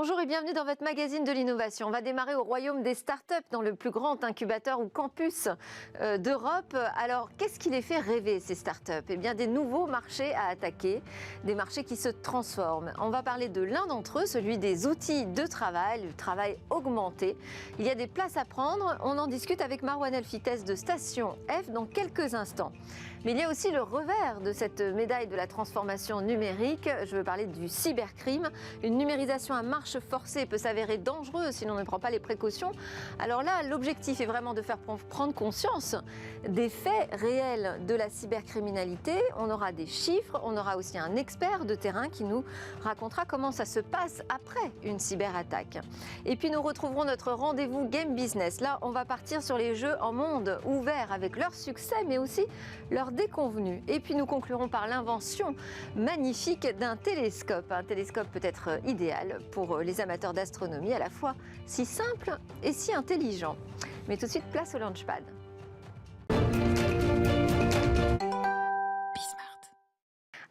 Bonjour et bienvenue dans votre magazine de l'innovation. On va démarrer au royaume des startups, dans le plus grand incubateur ou campus d'Europe. Alors, qu'est-ce qui les fait rêver, ces startups? Eh bien, des nouveaux marchés à attaquer, des marchés qui se transforment. On va parler de l'un d'entre eux, celui des outils de travail, le travail augmenté. Il y a des places à prendre. On en discute avec Marwan Elfites de Station F dans quelques instants. Mais il y a aussi le revers de cette médaille de la transformation numérique. Je veux parler du cybercrime. Une numérisation à marche forcée peut s'avérer dangereuse si l'on ne prend pas les précautions. Alors là, l'objectif est vraiment de faire prendre conscience des faits réels de la cybercriminalité. On aura des chiffres, on aura aussi un expert de terrain qui nous racontera comment ça se passe après une cyberattaque. Et puis nous retrouverons notre rendez-vous Game Business. Là, on va partir sur les jeux en monde ouvert avec leur succès, mais aussi leur déconvenus. Et puis nous conclurons par l'invention magnifique d'un télescope. Un télescope peut-être idéal pour les amateurs d'astronomie, à la fois si simple et si intelligent. Mais tout de suite, place au Launchpad.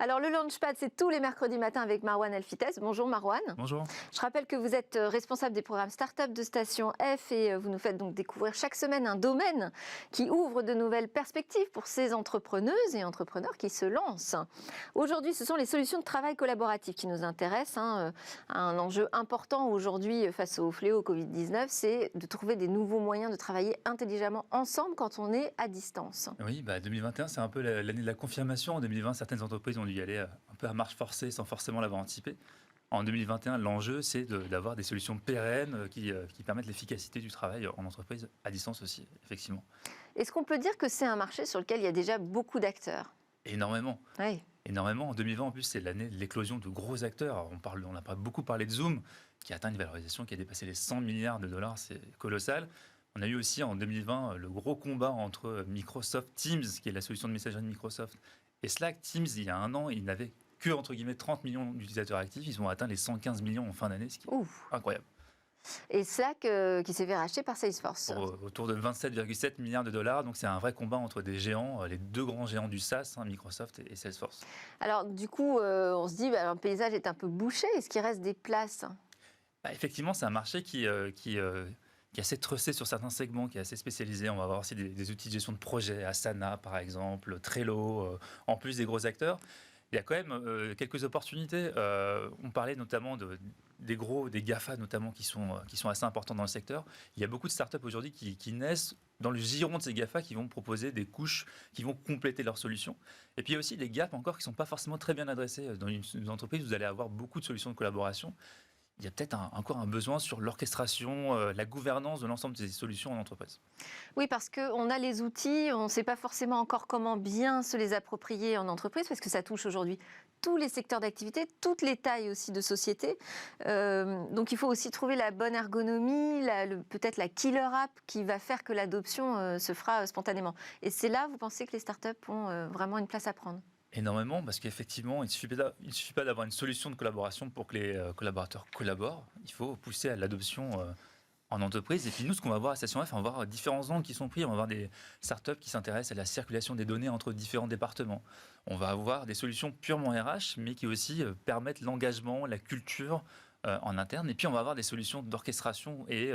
Alors le Launchpad, c'est tous les mercredis matins avec Marwan Elfites. Bonjour Marwan. Bonjour. Je rappelle que vous êtes responsable des programmes Startup de Station F et vous nous faites donc découvrir chaque semaine un domaine qui ouvre de nouvelles perspectives pour ces entrepreneuses et entrepreneurs qui se lancent. Aujourd'hui, ce sont les solutions de travail collaboratif qui nous intéressent. Un enjeu important aujourd'hui face au fléau Covid-19, c'est de trouver des nouveaux moyens de travailler intelligemment ensemble quand on est à distance. Oui, 2021, c'est un peu l'année de la confirmation. En 2020, certaines entreprises ont dû y aller un peu à marche forcée sans forcément l'avoir anticipé. En 2021, l'enjeu, c'est d'avoir des solutions pérennes qui permettent l'efficacité du travail en entreprise, à distance aussi, effectivement. Est-ce qu'on peut dire que c'est un marché sur lequel il y a déjà beaucoup d'acteurs? Énormément. Oui. Énormément. En 2020, en plus, c'est l'année de l'éclosion de gros acteurs. Alors, on a beaucoup parlé de Zoom, qui a atteint une valorisation qui a dépassé les 100 milliards de dollars. C'est colossal. On a eu aussi en 2020 le gros combat entre Microsoft Teams, qui est la solution de messagerie de Microsoft, et Slack. Teams, il y a un an, ils n'avaient que, entre guillemets, 30 millions d'utilisateurs actifs. Ils ont atteint les 115 millions en fin d'année, ce qui est incroyable. Et Slack qui s'est fait racheter par Salesforce. Autour de 27,7 milliards de dollars. Donc c'est un vrai combat entre des géants, les deux grands géants du SaaS, Microsoft et Salesforce. Alors du coup, on se dit, le paysage est un peu bouché. Est-ce qu'il reste des places? Effectivement, c'est un marché qui est assez trussé sur certains segments, qui est assez spécialisé. On va avoir aussi des outils de gestion de projet, Asana par exemple, Trello, en plus des gros acteurs. Il y a quand même quelques opportunités. On parlait notamment des GAFA notamment qui sont assez importants dans le secteur. Il y a beaucoup de startups aujourd'hui qui naissent dans le giron de ces GAFA, qui vont proposer des couches qui vont compléter leurs solutions. Et puis il y a aussi des gaps encore qui ne sont pas forcément très bien adressés. Dans une entreprise, vous allez avoir beaucoup de solutions de collaboration. Il y a peut-être encore un besoin sur l'orchestration, la gouvernance de l'ensemble de ces solutions en entreprise. Oui, parce qu'on a les outils, on ne sait pas forcément encore comment bien se les approprier en entreprise, parce que ça touche aujourd'hui tous les secteurs d'activité, toutes les tailles aussi de société. Donc il faut aussi trouver la bonne ergonomie, peut-être la killer app qui va faire que l'adoption se fera spontanément. Et c'est là, vous pensez que les startups ont vraiment une place à prendre? Énormément, parce qu'effectivement, il ne suffit pas d'avoir une solution de collaboration pour que les collaborateurs collaborent. Il faut pousser à l'adoption en entreprise. Et puis nous, ce qu'on va voir à Station F, on va voir différents angles qui sont pris. On va voir des startups qui s'intéressent à la circulation des données entre différents départements. On va avoir des solutions purement RH, mais qui aussi permettent l'engagement, la culture en interne. Et puis on va avoir des solutions d'orchestration et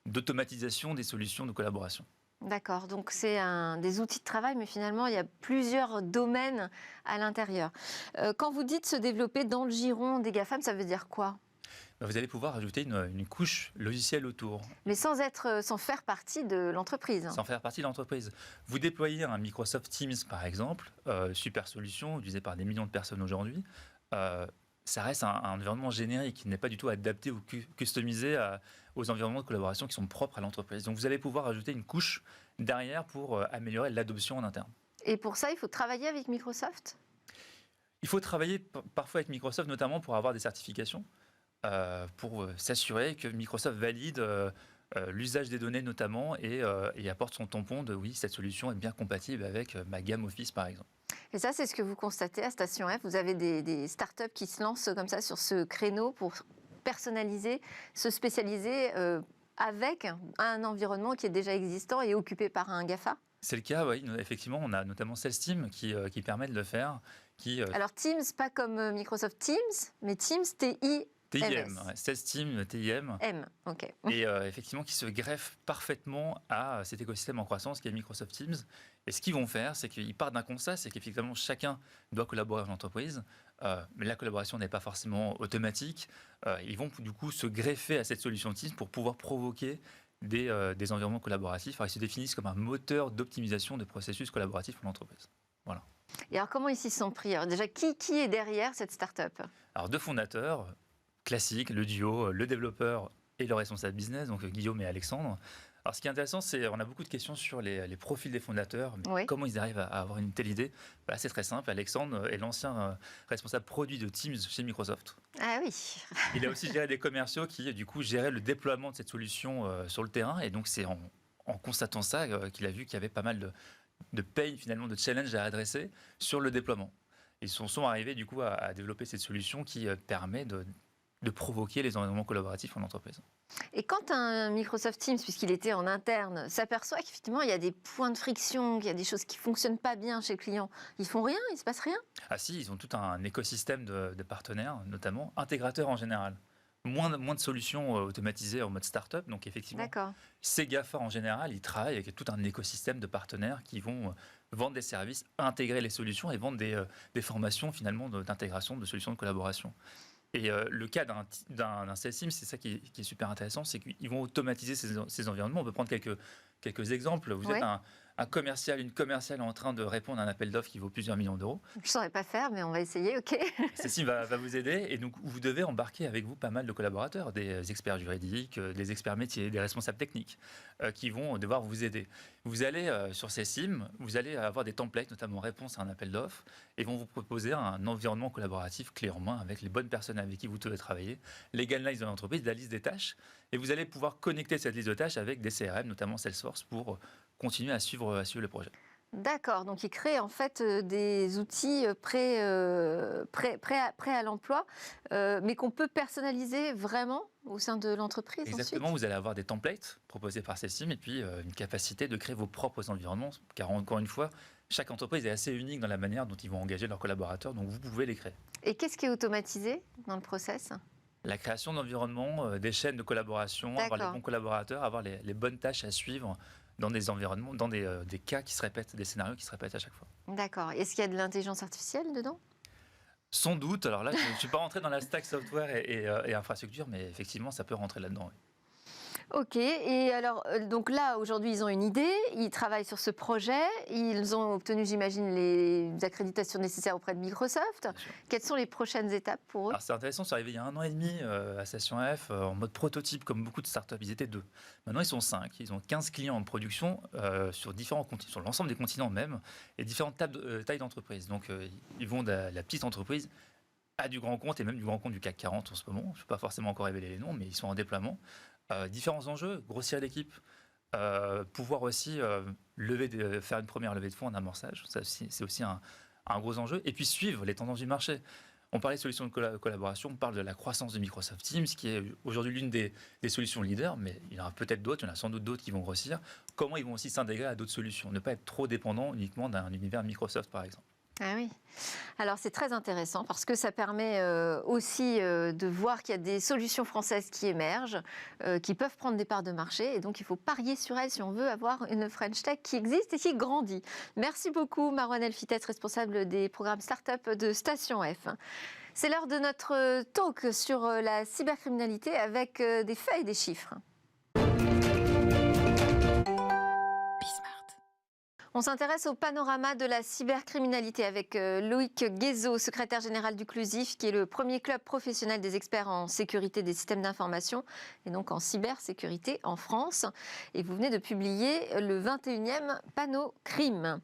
d'automatisation des solutions de collaboration. D'accord, donc c'est des outils de travail, mais finalement, il y a plusieurs domaines à l'intérieur. Quand vous dites se développer dans le giron des GAFAM, ça veut dire quoi? Vous allez pouvoir ajouter une couche logicielle autour. Mais sans faire partie de l'entreprise. Sans faire partie de l'entreprise. Vous déployez un Microsoft Teams, par exemple, super solution, utilisée par des millions de personnes aujourd'hui. Ça reste un environnement générique, qui n'est pas du tout adapté ou customisé aux environnements de collaboration qui sont propres à l'entreprise. Donc vous allez pouvoir ajouter une couche derrière pour améliorer l'adoption en interne. Et pour ça, il faut travailler avec Microsoft? Il faut travailler parfois avec Microsoft, notamment pour avoir des certifications, pour s'assurer que Microsoft valide l'usage des données notamment et apporte son tampon de oui, cette solution est bien compatible avec ma gamme Office par exemple. Et ça, c'est ce que vous constatez à Station F. Vous avez des startups qui se lancent comme ça sur ce créneau pour personnaliser, se spécialiser avec un environnement qui est déjà existant et occupé par un GAFA? C'est le cas, oui. Effectivement, on a notamment Salesteam qui permet de le faire. Alors Teams, pas comme Microsoft Teams, mais Teams, T-I TIM, MS. ouais, Sales Team, TIM. M, ok. Et effectivement, qui se greffe parfaitement à cet écosystème en croissance qui est Microsoft Teams. Et ce qu'ils vont faire, c'est qu'ils partent d'un constat, c'est qu'effectivement, chacun doit collaborer dans l'entreprise, mais la collaboration n'est pas forcément automatique. Ils vont du coup se greffer à cette solution Teams pour pouvoir provoquer des environnements collaboratifs. Alors, ils se définissent comme un moteur d'optimisation de processus collaboratifs pour l'entreprise. Voilà. Et alors, comment ils s'y sont pris? Alors, déjà, qui est derrière cette start-up? Alors, deux fondateurs classiques, le duo, le développeur et le responsable business, donc Guillaume et Alexandre. Alors, ce qui est intéressant, c'est on a beaucoup de questions sur les profils des fondateurs. Mais Oui. comment ils arrivent à avoir une telle idée? C'est très simple. Alexandre est l'ancien responsable produit de Teams chez Microsoft. Ah oui. Il a aussi géré des commerciaux qui, du coup, géraient le déploiement de cette solution sur le terrain. Et donc, c'est en constatant ça qu'il a vu qu'il y avait pas mal de pain, finalement, de challenge à adresser sur le déploiement. Ils sont arrivés, du coup, à développer cette solution qui permet de provoquer les environnements collaboratifs en entreprise. Et quand un Microsoft Teams, puisqu'il était en interne, s'aperçoit qu'effectivement, il y a des points de friction, qu'il y a des choses qui ne fonctionnent pas bien chez le client, ils font rien, il ne se passe rien? Ah si, ils ont tout un écosystème de partenaires, notamment intégrateurs en général. Moins de solutions automatisées en mode start-up. Donc effectivement, D'accord. ces GAFA en général, ils travaillent avec tout un écosystème de partenaires qui vont vendre des services, intégrer les solutions et vendre des formations finalement d'intégration de solutions de collaboration. Et le cas d'un sales team, c'est ça qui est super intéressant, c'est qu'ils vont automatiser ces environnements. On peut prendre quelques exemples. Vous êtes une commerciale en train de répondre à un appel d'offres qui vaut plusieurs millions d'euros. Je ne saurais pas faire, mais on va essayer, ok. Ceci va vous aider et donc vous devez embarquer avec vous pas mal de collaborateurs, des experts juridiques, des experts métiers, des responsables techniques qui vont devoir vous aider. Vous allez sur ces sims, vous allez avoir des templates, notamment en réponse à un appel d'offres, et vont vous proposer un environnement collaboratif clé en main avec les bonnes personnes avec qui vous devez travailler, les guidelines de l'entreprise, la liste des tâches, et vous allez pouvoir connecter cette liste de tâches avec des CRM, notamment Salesforce, pour continuer à suivre le projet. D'accord, donc il crée en fait des outils prêts à l'emploi, mais qu'on peut personnaliser vraiment au sein de l'entreprise. Exactement, ensuite. vous allez avoir des templates proposés par Cessim et puis une capacité de créer vos propres environnements, car encore une fois, chaque entreprise est assez unique dans la manière dont ils vont engager leurs collaborateurs, donc vous pouvez les créer. Et qu'est-ce qui est automatisé dans le process? La création d'environnements, des chaînes de collaboration, avoir les bons collaborateurs, avoir les bonnes tâches à suivre dans des environnements, dans des cas qui se répètent, des scénarios qui se répètent à chaque fois. D'accord. Est-ce qu'il y a de l'intelligence artificielle dedans? Sans doute. Alors là, je ne suis pas rentré dans la stack software et infrastructure, mais effectivement, ça peut rentrer là-dedans. Oui. Ok, et alors, donc là, aujourd'hui, ils ont une idée, ils travaillent sur ce projet, ils ont obtenu, j'imagine, les accréditations nécessaires auprès de Microsoft. Quelles sont les prochaines étapes pour eux? Alors c'est intéressant, c'est arrivé il y a 1 an et demi à Station F, en mode prototype, comme beaucoup de startups, ils étaient 2. Maintenant, ils sont 5, ils ont 15 clients en production sur différents continents, sur l'ensemble des continents même, et différentes tailles d'entreprise. Donc, ils vont de la petite entreprise à du grand compte, et même du grand compte du CAC 40 en ce moment. Je ne peux pas forcément encore révéler les noms, mais ils sont en déploiement. Différents enjeux, grossir l'équipe, pouvoir aussi faire une première levée de fonds en amorçage, c'est aussi un gros enjeu, et puis suivre les tendances du marché. On parlait de solutions de collaboration, on parle de la croissance de Microsoft Teams, qui est aujourd'hui l'une des solutions leaders, mais il y en a peut-être d'autres, il y en a sans doute d'autres qui vont grossir. Comment ils vont aussi s'intégrer à d'autres solutions, ne pas être trop dépendant uniquement d'un univers Microsoft, par exemple. Ah oui. Alors c'est très intéressant parce que ça permet aussi de voir qu'il y a des solutions françaises qui émergent, qui peuvent prendre des parts de marché et donc il faut parier sur elles si on veut avoir une French Tech qui existe et qui grandit. Merci beaucoup Marouane Elfitet, responsable des programmes Startup de Station F. C'est l'heure de notre talk sur la cybercriminalité avec des faits et des chiffres. On s'intéresse au panorama de la cybercriminalité avec Loïc Guézot, secrétaire général du CLUSIF, qui est le premier club professionnel des experts en sécurité des systèmes d'information et donc en cybersécurité en France. Et vous venez de publier le 21e Panneau Crime.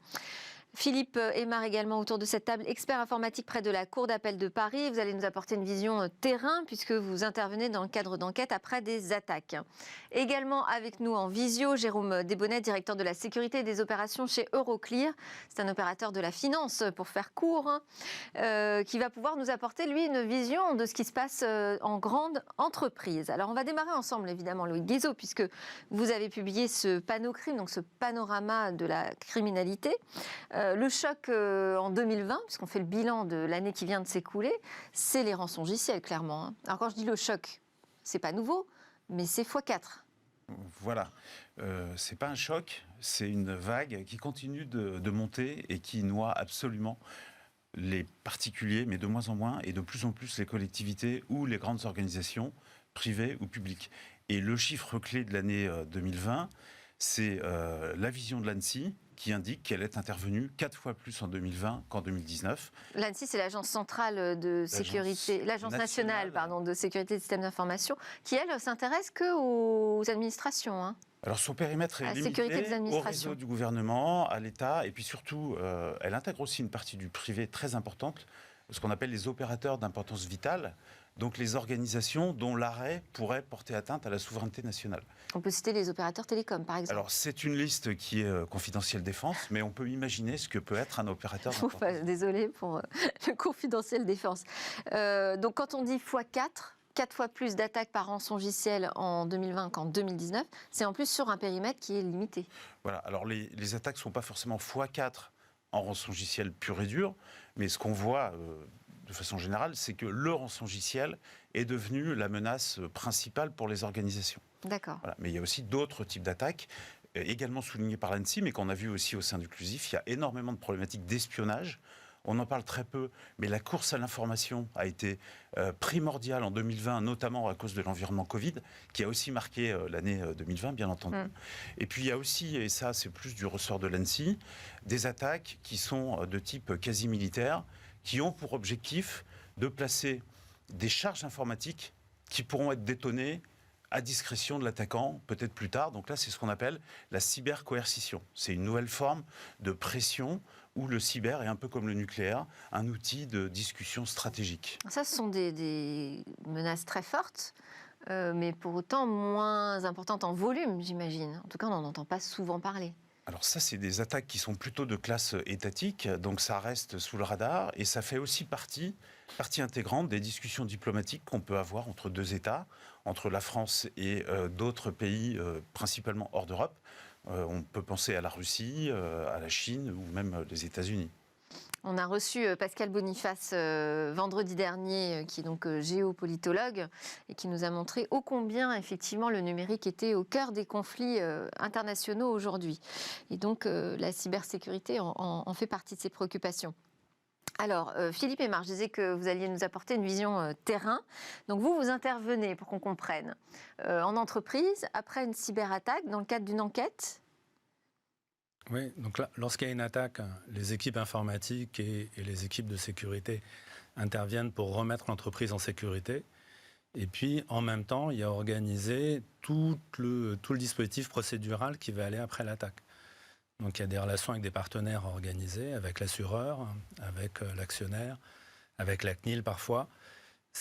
Philippe Aymar également autour de cette table, expert informatique près de la Cour d'appel de Paris. Vous allez nous apporter une vision terrain puisque vous intervenez dans le cadre d'enquête après des attaques. Également avec nous en visio, Jérôme Desbonnets, directeur de la sécurité et des opérations chez Euroclear. C'est un opérateur de la finance pour faire court, qui va pouvoir nous apporter lui une vision de ce qui se passe en grande entreprise. Alors on va démarrer ensemble évidemment Loïc Guézot puisque vous avez publié ce panneau crime, donc ce panorama de la criminalité. Le choc en 2020, puisqu'on fait le bilan de l'année qui vient de s'écouler, c'est les rançongiciels, clairement. Hein. Alors quand je dis le choc, c'est pas nouveau, mais c'est x4. Voilà. C'est pas un choc, c'est une vague qui continue de monter et qui noie absolument les particuliers, mais de moins en moins, et de plus en plus les collectivités ou les grandes organisations, privées ou publiques. Et le chiffre clé de l'année 2020, c'est la vision de l'ANSSI qui indique qu'elle est intervenue 4 fois plus en 2020 qu'en 2019. L'ANSSI, c'est l'agence centrale de sécurité, l'agence nationale de sécurité des systèmes d'information, qui, elle, s'intéresse qu'aux administrations. Hein. Alors son périmètre est limité au réseau du gouvernement, à l'État, et puis surtout, elle intègre aussi une partie du privé très importante, ce qu'on appelle les opérateurs d'importance vitale, donc les organisations dont l'arrêt pourrait porter atteinte à la souveraineté nationale. On peut citer les opérateurs télécoms, par exemple. Alors c'est une liste qui est confidentielle défense, mais on peut imaginer ce que peut être un opérateur d'importance. Désolée pour le confidentiel défense. Donc quand on dit x4, 4 fois plus d'attaques par rançongiciel en 2020 qu'en 2019, c'est en plus sur un périmètre qui est limité. Voilà, alors les attaques ne sont pas forcément x4 en rançongiciel pur et dur, mais ce qu'on voit de façon générale, c'est que le rançongiciel est devenu la menace principale pour les organisations. D'accord. Voilà, mais il y a aussi d'autres types d'attaques, également soulignés par l'ANSSI, mais qu'on a vu aussi au sein d'Inclusif. Il y a énormément de problématiques d'espionnage. On en parle très peu, mais la course à l'information a été primordiale en 2020, notamment à cause de l'environnement Covid, qui a aussi marqué l'année 2020, bien entendu. Et puis il y a aussi, et ça c'est plus du ressort de l'ANSSI, des attaques qui sont de type quasi-militaire, qui ont pour objectif de placer des charges informatiques qui pourront être détonnées à discrétion de l'attaquant, peut-être plus tard. Donc là, c'est ce qu'on appelle la cybercoercition. C'est une nouvelle forme de pression où le cyber est un peu comme le nucléaire, un outil de discussion stratégique. Ça, ce sont des menaces très fortes, mais pour autant moins importantes en volume, j'imagine. En tout cas, on n'en entend pas souvent parler. Alors ça, c'est des attaques qui sont plutôt de classe étatique, donc ça reste sous le radar, et ça fait aussi partie intégrante des discussions diplomatiques qu'on peut avoir entre deux États, entre la France et d'autres pays, principalement hors d'Europe. On peut penser à la Russie, à la Chine ou même les États-Unis. On a reçu Pascal Boniface vendredi dernier, qui est donc géopolitologue, et qui nous a montré ô combien, effectivement, le numérique était au cœur des conflits internationaux aujourd'hui. Et donc, la cybersécurité en fait partie de ses préoccupations. Alors, Philippe Aymar, je disais que vous alliez nous apporter une vision terrain. Donc, vous intervenez, pour qu'on comprenne, en entreprise, après une cyberattaque, dans le cadre d'une enquête. Oui, donc là, lorsqu'il y a une attaque, les équipes informatiques et les équipes de sécurité interviennent pour remettre l'entreprise en sécurité. Et puis, en même temps, il y a organisé tout le dispositif procédural qui va aller après l'attaque. Donc, il y a des relations avec des partenaires organisés, avec l'assureur, avec l'actionnaire, avec la CNIL parfois.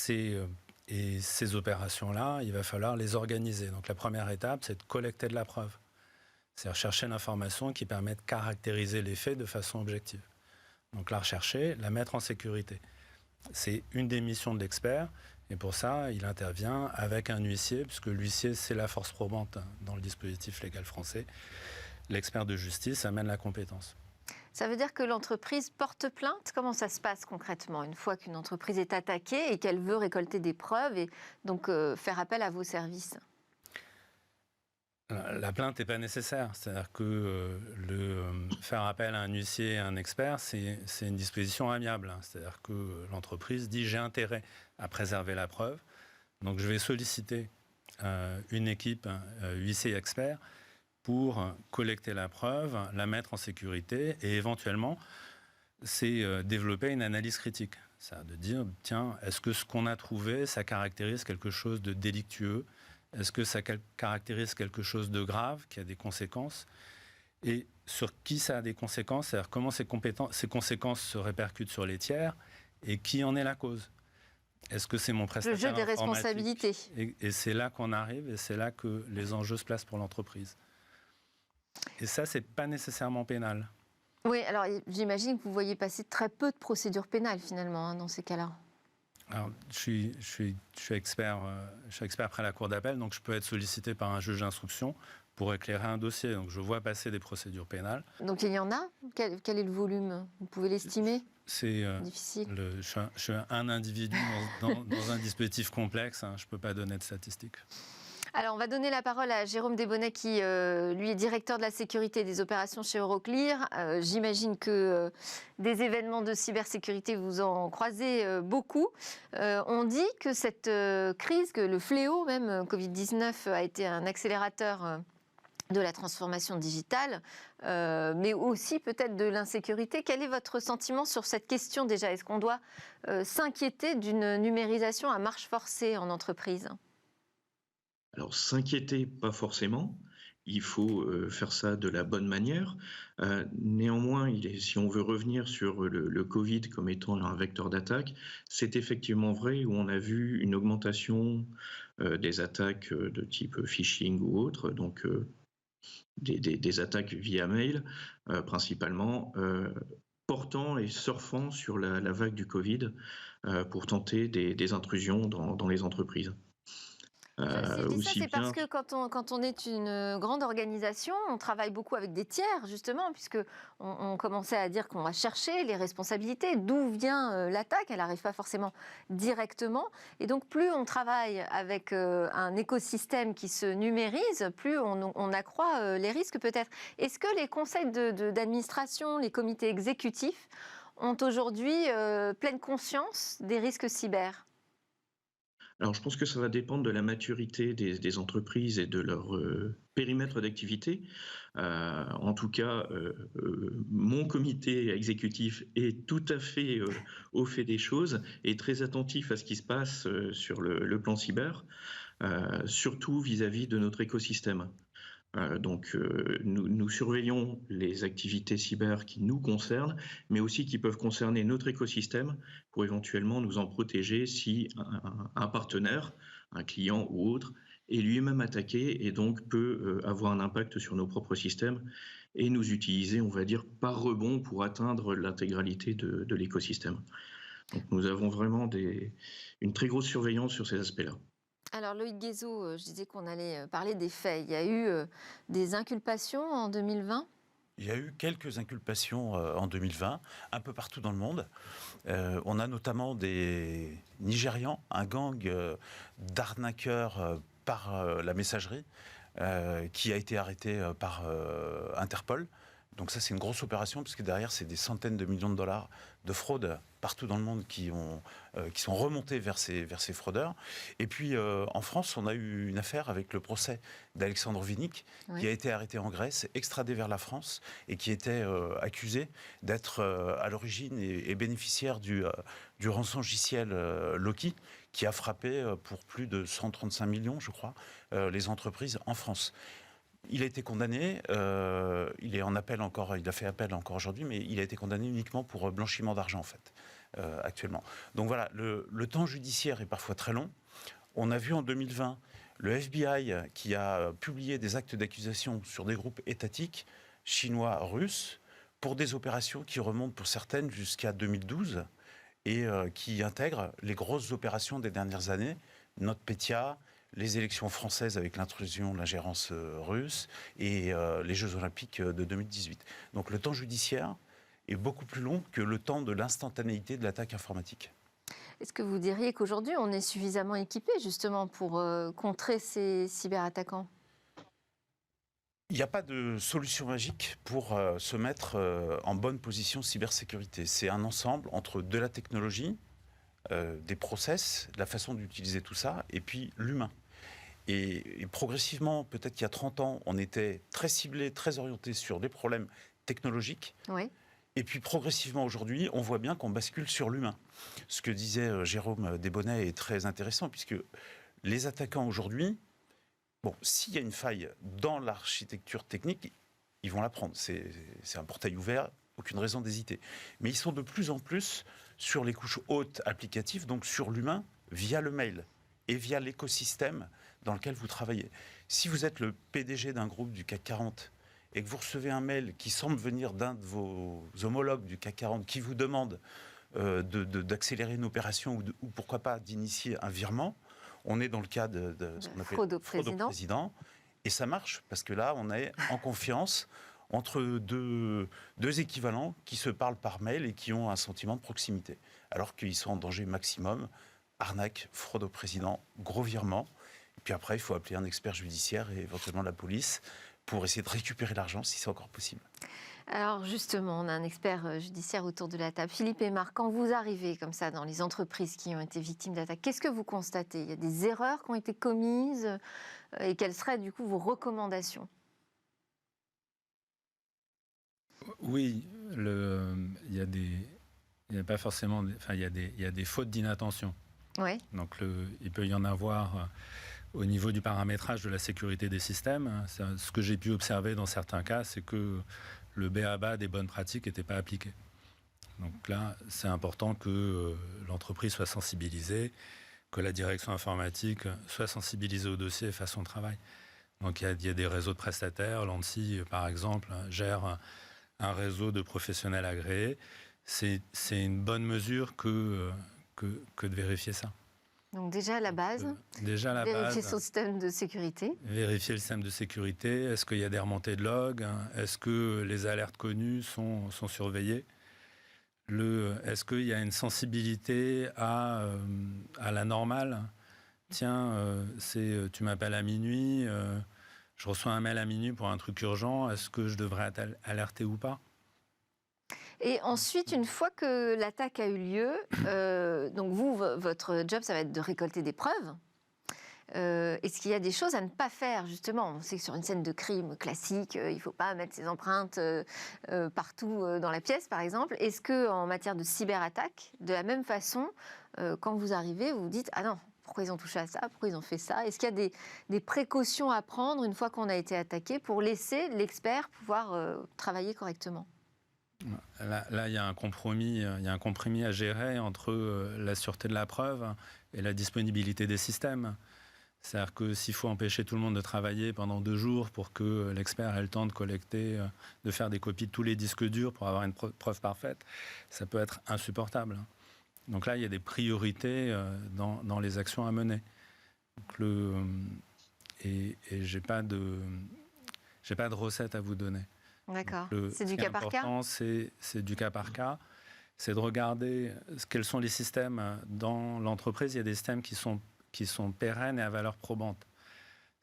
Et ces opérations-là, il va falloir les organiser. Donc, la première étape, c'est de collecter de la preuve. C'est rechercher l'information qui permet de caractériser les faits de façon objective. Donc la rechercher, la mettre en sécurité. C'est une des missions de l'expert, et pour ça, il intervient avec un huissier, puisque l'huissier, c'est la force probante dans le dispositif légal français. L'expert de justice amène la compétence. Ça veut dire que l'entreprise porte plainte? Comment ça se passe concrètement, une fois qu'une entreprise est attaquée et qu'elle veut récolter des preuves et donc faire appel à vos services? La plainte n'est pas nécessaire. C'est-à-dire que faire appel à un huissier et à un expert, c'est une disposition amiable. C'est-à-dire que l'entreprise dit « j'ai intérêt à préserver la preuve ». Donc je vais solliciter une équipe huissier et expert pour collecter la preuve, la mettre en sécurité et éventuellement, c'est développer une analyse critique. C'est-à-dire de dire « tiens, est-ce que ce qu'on a trouvé, ça caractérise quelque chose de délictueux ? Est-ce que ça caractérise quelque chose de grave, qui a des conséquences? Et sur qui ça a des conséquences? C'est-à-dire comment ces conséquences se répercutent sur les tiers et qui en est la cause? Est-ce que c'est mon prestataire informatique? Le jeu des responsabilités. Et c'est là qu'on arrive et c'est là que les enjeux se placent pour l'entreprise. Et ça, c'est pas nécessairement pénal. Oui, alors j'imagine que vous voyez passer très peu de procédures pénales finalement dans ces cas-là. Alors, je suis expert près la cour d'appel, donc je peux être sollicité par un juge d'instruction pour éclairer un dossier. Donc je vois passer des procédures pénales. Donc il y en a. Quel est le volume? Vous pouvez l'estimer? C'est Difficile. je suis un individu dans un dispositif complexe. Je ne peux pas donner de statistiques. Alors, on va donner la parole à Jérôme Desbonnets, qui, lui, est directeur de la sécurité et des opérations chez Euroclear. J'imagine que des événements de cybersécurité, vous en croisez beaucoup. On dit que cette crise, que le fléau même, Covid-19, a été un accélérateur de la transformation digitale, mais aussi peut-être de l'insécurité. Quel est votre sentiment sur cette question déjà? Est-ce qu'on doit s'inquiéter d'une numérisation à marche forcée en entreprise? Alors, s'inquiéter, pas forcément. Il faut faire ça de la bonne manière. Néanmoins, si on veut revenir sur le Covid comme étant un vecteur d'attaque, c'est effectivement vrai où on a vu une augmentation des attaques de type phishing ou autre, donc des attaques via mail, principalement, portant et surfant sur la vague du Covid pour tenter des intrusions dans les entreprises. Si je dis ça, c'est parce que quand on est une grande organisation, on travaille beaucoup avec des tiers, justement, puisque on commençait à dire qu'on va chercher les responsabilités, d'où vient l'attaque, elle n'arrive pas forcément directement. Et donc, plus on travaille avec un écosystème qui se numérise, plus on accroît les risques peut-être. Est-ce que les conseils d'administration, les comités exécutifs ont aujourd'hui pleine conscience des risques cyber ? Alors, je pense que ça va dépendre de la maturité des entreprises et de leur périmètre d'activité. En tout cas, mon comité exécutif est tout à fait au fait des choses et très attentif à ce qui se passe sur le plan cyber, surtout vis-à-vis de notre écosystème. Donc, nous surveillons les activités cyber qui nous concernent, mais aussi qui peuvent concerner notre écosystème pour éventuellement nous en protéger si un partenaire, un client ou autre, est lui-même attaqué et donc peut avoir un impact sur nos propres systèmes et nous utiliser, on va dire, par rebond pour atteindre l'intégralité de l'écosystème. Donc, nous avons vraiment une très grosse surveillance sur ces aspects-là. Alors Loïc Guézot, je disais qu'on allait parler des faits. Il y a eu des inculpations en 2020 ? Il y a eu quelques inculpations en 2020, un peu partout dans le monde. On a notamment des Nigérians, un gang d'arnaqueurs par la messagerie qui a été arrêté par Interpol. Donc ça, c'est une grosse opération, puisque derrière, c'est des centaines de millions de dollars de fraude partout dans le monde qui sont remontés vers ces fraudeurs. Et puis, en France, on a eu une affaire avec le procès d'Alexandre Vinnik, qui a été arrêté en Grèce, extradé vers la France, et qui était accusé d'être à l'origine et bénéficiaire du rançongiciel Loki, qui a frappé pour plus de 135 millions, je crois, les entreprises en France. Il a été condamné, il est en appel encore, il a fait appel encore aujourd'hui, mais il a été condamné uniquement pour blanchiment d'argent en fait, actuellement. Donc voilà, le temps judiciaire est parfois très long. On a vu en 2020 le FBI qui a publié des actes d'accusation sur des groupes étatiques chinois, russes, pour des opérations qui remontent pour certaines jusqu'à 2012 et qui intègrent les grosses opérations des dernières années, NotPetya, les élections françaises avec l'intrusion, l'ingérence russe et les Jeux Olympiques de 2018. Donc le temps judiciaire est beaucoup plus long que le temps de l'instantanéité de l'attaque informatique. Est-ce que vous diriez qu'aujourd'hui, on est suffisamment équipé justement pour contrer ces cyberattaquants ? Il n'y a pas de solution magique pour se mettre en bonne position cybersécurité. C'est un ensemble entre de la technologie, des process, la façon d'utiliser tout ça, et puis l'humain. Et progressivement, peut-être qu'il y a 30 ans, on était très ciblé, très orienté sur des problèmes technologiques. Oui. Et puis progressivement aujourd'hui, on voit bien qu'on bascule sur l'humain. Ce que disait Jérôme Desbonnets est très intéressant, puisque les attaquants aujourd'hui, bon, s'il y a une faille dans l'architecture technique, ils vont la prendre. C'est un portail ouvert, aucune raison d'hésiter. Mais ils sont de plus en plus sur les couches hautes applicatives, donc sur l'humain, via le mail et via l'écosystème dans lequel vous travaillez. Si vous êtes le PDG d'un groupe du CAC 40 et que vous recevez un mail qui semble venir d'un de vos homologues du CAC 40 qui vous demande d'accélérer une opération ou pourquoi pas d'initier un virement, on est dans le cas de ce qu'on appelle fraude au président. Et ça marche, parce que là, on est en confiance entre deux équivalents qui se parlent par mail et qui ont un sentiment de proximité, alors qu'ils sont en danger maximum. Arnaque, fraude au président, gros virement. Et puis après, il faut appeler un expert judiciaire et éventuellement la police pour essayer de récupérer l'argent si c'est encore possible. Alors justement, on a un expert judiciaire autour de la table. Philippe Aymar, quand vous arrivez comme ça dans les entreprises qui ont été victimes d'attaques, qu'est-ce que vous constatez? Il y a des erreurs qui ont été commises et quelles seraient du coup vos recommandations? Oui, il y a pas forcément, enfin, il y a des fautes d'inattention. Oui. Donc il peut y en avoir au niveau du paramétrage de la sécurité des systèmes. Ce que j'ai pu observer dans certains cas, c'est que le b.a.-ba des bonnes pratiques n'était pas appliqué. Donc là, c'est important que l'entreprise soit sensibilisée, que la direction informatique soit sensibilisée au dossier et fasse son travail. Donc il y a des réseaux de prestataires. L'ANSSI, par exemple, gère un réseau de professionnels agréés. C'est une bonne mesure que de vérifier ça. Donc déjà la base, vérifier son système de sécurité. Vérifier le système de sécurité. Est-ce qu'il y a des remontées de logs? Est-ce que les alertes connues sont surveillées? Est-ce qu'il y a une sensibilité à la normale? Tiens, tu m'appelles à minuit, je reçois un mail à minuit pour un truc urgent, est-ce que je devrais alerter ou pas? Et ensuite, une fois que l'attaque a eu lieu, donc vous, votre job, ça va être de récolter des preuves. Est-ce qu'il y a des choses à ne pas faire, justement? On sait que sur une scène de crime classique, il ne faut pas mettre ses empreintes partout dans la pièce, par exemple. Est-ce qu'en matière de cyberattaque, de la même façon, quand vous arrivez, vous vous dites « Ah non, pourquoi ils ont touché à ça? Pourquoi ils ont fait ça ?» Est-ce qu'il y a des précautions à prendre une fois qu'on a été attaqué pour laisser l'expert pouvoir travailler correctement? Là, il y a un compromis à gérer entre la sûreté de la preuve et la disponibilité des systèmes. C'est-à-dire que s'il faut empêcher tout le monde de travailler pendant 2 jours pour que l'expert ait le temps de collecter, de faire des copies de tous les disques durs pour avoir une preuve parfaite, ça peut être insupportable. Donc là, il y a des priorités dans les actions à mener. Donc et j'ai pas de recette à vous donner. D'accord. C'est du cas par cas? C'est du cas par cas. C'est de regarder quels sont les systèmes dans l'entreprise. Il y a des systèmes qui sont pérennes et à valeur probante.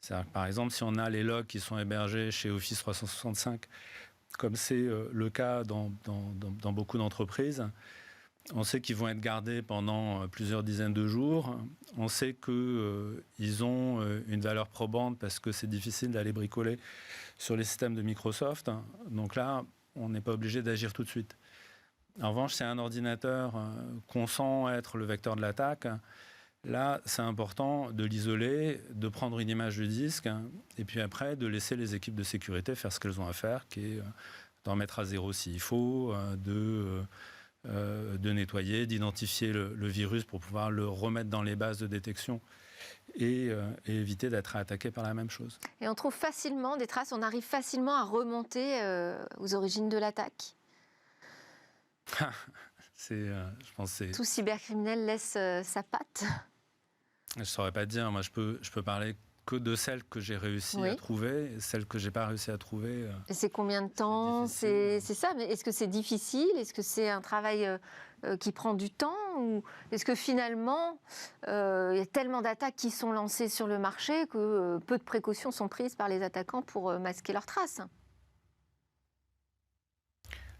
C'est-à-dire que, par exemple, si on a les logs qui sont hébergés chez Office 365, comme c'est le cas dans beaucoup d'entreprises, on sait qu'ils vont être gardés pendant plusieurs dizaines de jours. On sait qu'ils ont une valeur probante parce que c'est difficile d'aller bricoler sur les systèmes de Microsoft. Donc là, on n'est pas obligé d'agir tout de suite. En revanche, c'est un ordinateur qu'on sent être le vecteur de l'attaque. Là, c'est important de l'isoler, de prendre une image du disque et puis après de laisser les équipes de sécurité faire ce qu'elles ont à faire, qui est d'en mettre à zéro s'il faut, de nettoyer, d'identifier le virus pour pouvoir le remettre dans les bases de détection et éviter d'être attaqué par la même chose. Et on trouve facilement des traces, on arrive facilement à remonter aux origines de l'attaque? Je pense que tout cybercriminel laisse sa patte? Je ne saurais pas dire. Moi, je peux parler que de celles que j'ai réussi à trouver. Celles que je n'ai pas réussi à trouver... Et c'est combien de temps? C'est ça, mais est-ce que c'est difficile? Est-ce que c'est un travail qui prend du temps? Ou est-ce que finalement, il y a tellement d'attaques qui sont lancées sur le marché que peu de précautions sont prises par les attaquants pour masquer leurs traces?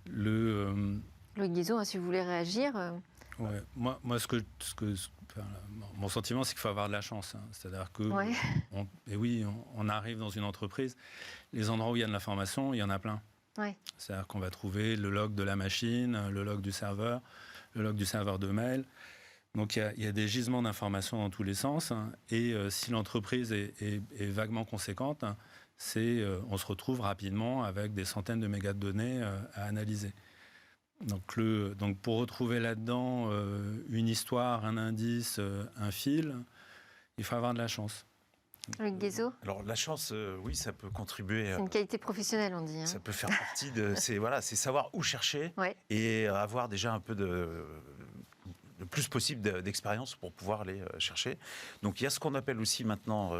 Louis Guizot, si vous voulez réagir. Ouais. Moi, mon sentiment, c'est qu'il faut avoir de la chance. C'est-à-dire que, on arrive dans une entreprise, les endroits où il y a de l'information, il y en a plein. Ouais. C'est-à-dire qu'on va trouver le log de la machine, le log du serveur de mail. Donc il y a des gisements d'informations dans tous les sens. Et si l'entreprise est vaguement conséquente, on se retrouve rapidement avec des centaines de mégas de données à analyser. Donc pour retrouver là-dedans une histoire, un indice, un fil, il faut avoir de la chance. Louis Guizot. Alors la chance, oui, ça peut contribuer. C'est une qualité professionnelle, on dit. Ça peut faire partie de... c'est savoir où chercher et avoir déjà un peu de plus possible d'expérience pour pouvoir aller chercher. Donc il y a ce qu'on appelle aussi maintenant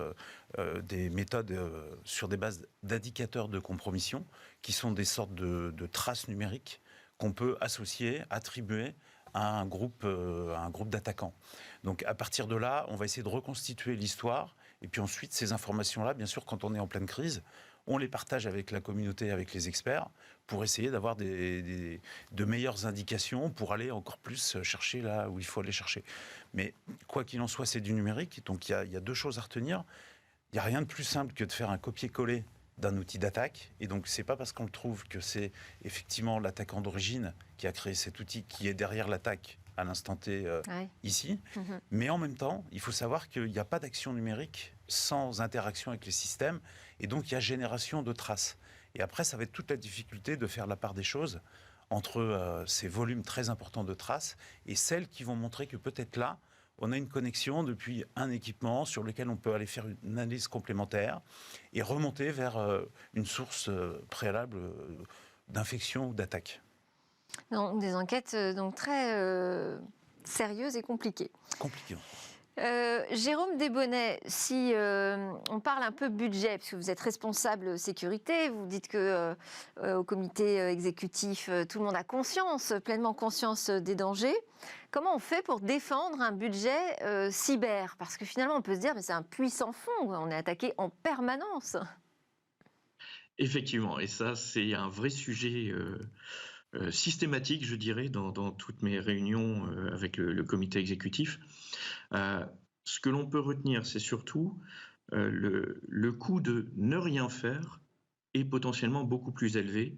des méthodes sur des bases d'indicateurs de compromission, qui sont des sortes de traces numériques qu'on peut associer, attribuer à un groupe d'attaquants. Donc à partir de là, on va essayer de reconstituer l'histoire, et puis ensuite ces informations-là, bien sûr, quand on est en pleine crise, on les partage avec la communauté, avec les experts, pour essayer d'avoir de meilleures indications, pour aller encore plus chercher là où il faut aller chercher. Mais quoi qu'il en soit, c'est du numérique, donc il y a deux choses à retenir. Il n'y a rien de plus simple que de faire un copier-coller d'un outil d'attaque, et donc c'est pas parce qu'on le trouve que c'est effectivement l'attaquant d'origine qui a créé cet outil qui est derrière l'attaque à l'instant T ici, mais en même temps, il faut savoir qu'il n'y a pas d'action numérique sans interaction avec les systèmes, et donc il y a génération de traces. Et après, ça va être toute la difficulté de faire la part des choses entre ces volumes très importants de traces et celles qui vont montrer que peut-être là, on a une connexion depuis un équipement sur lequel on peut aller faire une analyse complémentaire et remonter vers une source préalable d'infection ou d'attaque. Donc, des enquêtes donc très sérieuses et compliquées. Compliqué. Jérôme Desbonnets, si on parle un peu budget, puisque vous êtes responsable sécurité, vous dites que au comité exécutif, tout le monde a conscience, pleinement conscience des dangers. Comment on fait pour défendre un budget cyber? Parce que finalement, on peut se dire, mais c'est un puits sans fond, on est attaqué en permanence. Effectivement, et ça, c'est un vrai sujet systématique, je dirais, dans toutes mes réunions avec le comité exécutif. Ce que l'on peut retenir, c'est surtout le coût de ne rien faire est potentiellement beaucoup plus élevé.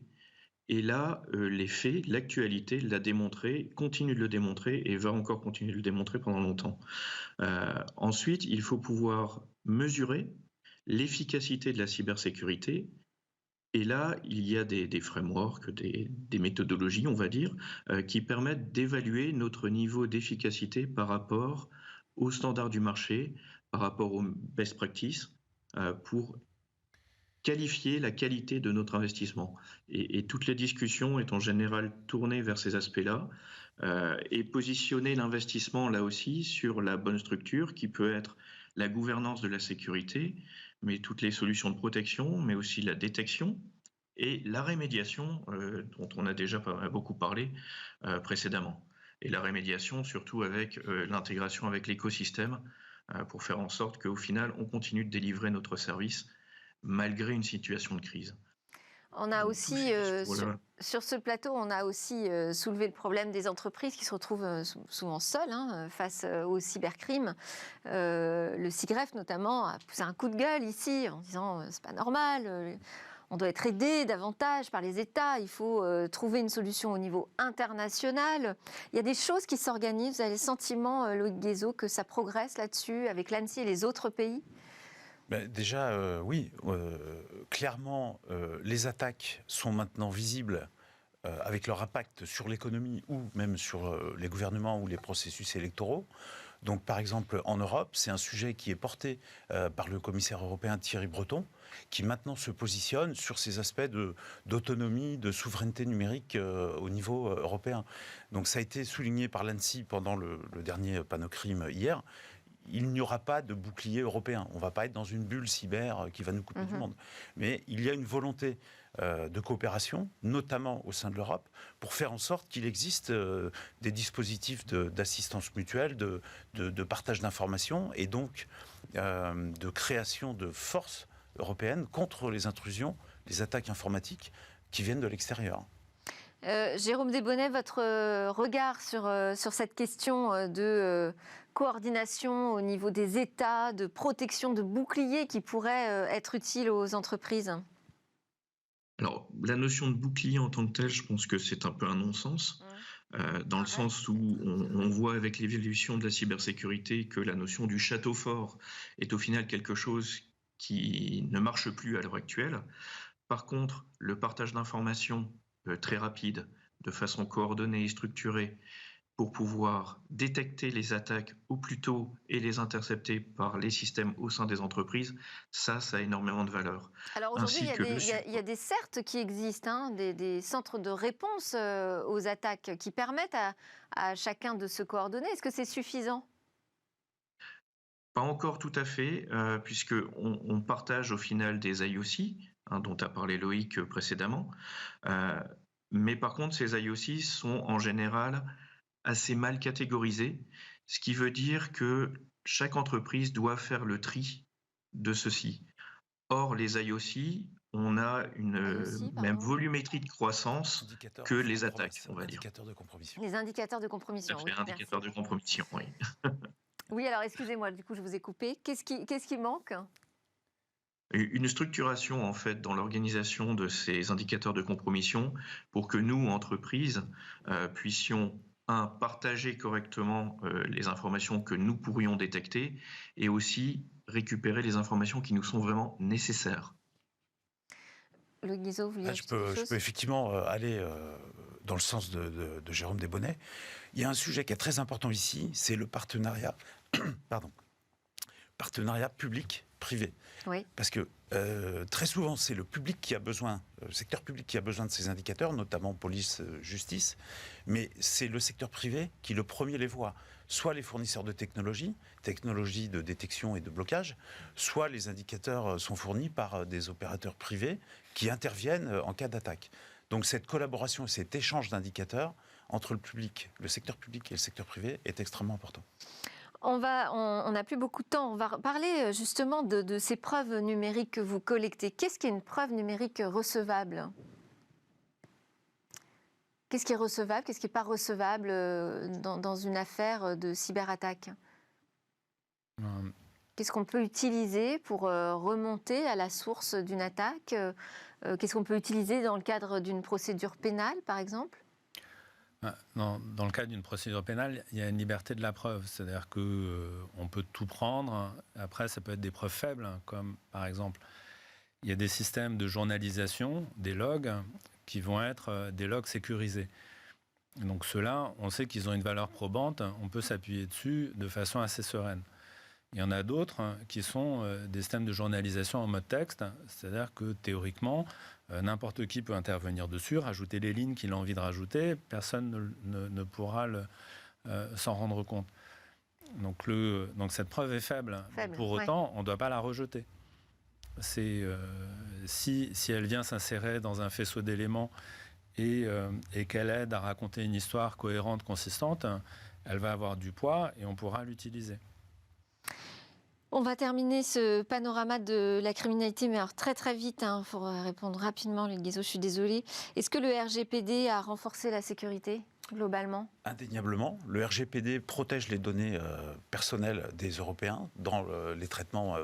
Et là, les faits, l'actualité l'a démontré, continue de le démontrer et va encore continuer de le démontrer pendant longtemps. Ensuite, il faut pouvoir mesurer l'efficacité de la cybersécurité. Et là, il y a des frameworks, des méthodologies, on va dire, qui permettent d'évaluer notre niveau d'efficacité par rapport aux standards du marché, par rapport aux best practices, pour qualifier la qualité de notre investissement. Et toutes les discussions est en général tournées vers ces aspects-là, et positionner l'investissement là aussi sur la bonne structure qui peut être la gouvernance de la sécurité, mais toutes les solutions de protection, mais aussi la détection et la rémédiation, dont on a déjà beaucoup parlé précédemment. Et la rémédiation, surtout avec l'intégration avec l'écosystème, pour faire en sorte qu'au final, on continue de délivrer notre service malgré une situation de crise. On a aussi, sur ce plateau, on a aussi soulevé le problème des entreprises qui se retrouvent souvent seules face au cybercrime. Le SIGREF, notamment, a poussé un coup de gueule ici en disant c'est pas normal, on doit être aidé davantage par les États, il faut trouver une solution au niveau international. Il y a des choses qui s'organisent. Vous avez le sentiment, Loïc Guézot, que ça progresse là-dessus avec l'ANSSI et les autres pays ? Déjà, oui, clairement, les attaques sont maintenant visibles avec leur impact sur l'économie ou même sur les gouvernements ou les processus électoraux. Donc, par exemple, en Europe, c'est un sujet qui est porté par le commissaire européen Thierry Breton, qui maintenant se positionne sur ces aspects d'autonomie, de souveraineté numérique au niveau européen. Donc, ça a été souligné par l'ANSSI pendant le dernier Panocrime hier. Il n'y aura pas de bouclier européen. On ne va pas être dans une bulle cyber qui va nous couper du monde. Mais il y a une volonté de coopération, notamment au sein de l'Europe, pour faire en sorte qu'il existe des dispositifs d'assistance mutuelle, de partage d'informations et donc de création de forces européennes contre les intrusions, les attaques informatiques qui viennent de l'extérieur. Jérôme Desbonnets, votre regard sur cette question de coordination au niveau des États, de protection de boucliers qui pourraient être utiles aux entreprises ? Alors, la notion de bouclier en tant que telle, je pense que c'est un peu un non-sens, dans le sens où on voit avec l'évolution de la cybersécurité que la notion du château fort est au final quelque chose qui ne marche plus à l'heure actuelle. Par contre, le partage d'informations très rapide, de façon coordonnée et structurée, pour pouvoir détecter les attaques au plus tôt et les intercepter par les systèmes au sein des entreprises, ça a énormément de valeur. Alors aujourd'hui, Ainsi que le il y a des CERT qui existent, hein, des centres de réponse aux attaques qui permettent à chacun de se coordonner. Est-ce que c'est suffisant? Pas encore tout à fait, puisqu'on partage au final des IOC, hein, dont a parlé Loïc précédemment. Mais par contre, ces IOC sont en général assez mal catégorisés, ce qui veut dire que chaque entreprise doit faire le tri de ceci. Or, les IOC, on a une IOC, même pardon. volumétrie de croissance Indicateur que de les compromission, attaques, on va dire. indicateur de compromission. Les indicateurs de Ça compromission. fait Oui, indicateur merci. de compromission, oui. Oui, alors excusez-moi, du coup, je vous ai coupé. Qu'est-ce qui manque? Une structuration en fait dans l'organisation de ces indicateurs de compromission pour que nous, entreprises, puissions partager correctement les informations que nous pourrions détecter et aussi récupérer les informations qui nous sont vraiment nécessaires. Louis Guizot, vous vouliez Je ajouter quelque peux chose? effectivement aller dans le sens de Jérôme Desbonnets. Il y a un sujet qui est très important ici, c'est le partenariat, partenariat public-privé. Oui. Parce que très souvent, c'est le public qui a besoin, le secteur public qui a besoin de ces indicateurs, notamment police, justice, mais c'est le secteur privé qui le premier les voit. Soit les fournisseurs de technologies de détection et de blocage, soit les indicateurs sont fournis par des opérateurs privés qui interviennent en cas d'attaque. Donc cette collaboration et cet échange d'indicateurs entre le public, le secteur public et le secteur privé est extrêmement important. On n'a plus beaucoup de temps. On va parler justement de ces preuves numériques que vous collectez. Qu'est-ce qu'est une preuve numérique recevable? Qu'est-ce qui est recevable? Qu'est-ce qui n'est pas recevable dans une affaire de cyberattaque? Qu'est-ce qu'on peut utiliser pour remonter à la source d'une attaque? Qu'est-ce qu'on peut utiliser dans le cadre d'une procédure pénale, par exemple? Dans le cadre d'une procédure pénale, il y a une liberté de la preuve. C'est-à-dire qu'on peut tout prendre. Après, ça peut être des preuves faibles, comme par exemple, il y a des systèmes de journalisation, des logs, qui vont être des logs sécurisés. Donc ceux-là, on sait qu'ils ont une valeur probante, on peut s'appuyer dessus de façon assez sereine. Il y en a d'autres qui sont des systèmes de journalisation en mode texte, c'est-à-dire que théoriquement, n'importe qui peut intervenir dessus, rajouter les lignes qu'il a envie de rajouter, personne ne pourra s'en rendre compte. Donc cette preuve est faible. Pour autant, on ne doit pas la rejeter. Si elle vient s'insérer dans un faisceau d'éléments et qu'elle aide à raconter une histoire cohérente, consistante, elle va avoir du poids et on pourra l'utiliser. On va terminer ce panorama de la criminalité, mais alors très très vite, il faut répondre rapidement, Louis Guizot, je suis désolée. Est-ce que le RGPD a renforcé la sécurité globalement? Indéniablement, le RGPD protège les données personnelles des Européens dans les traitements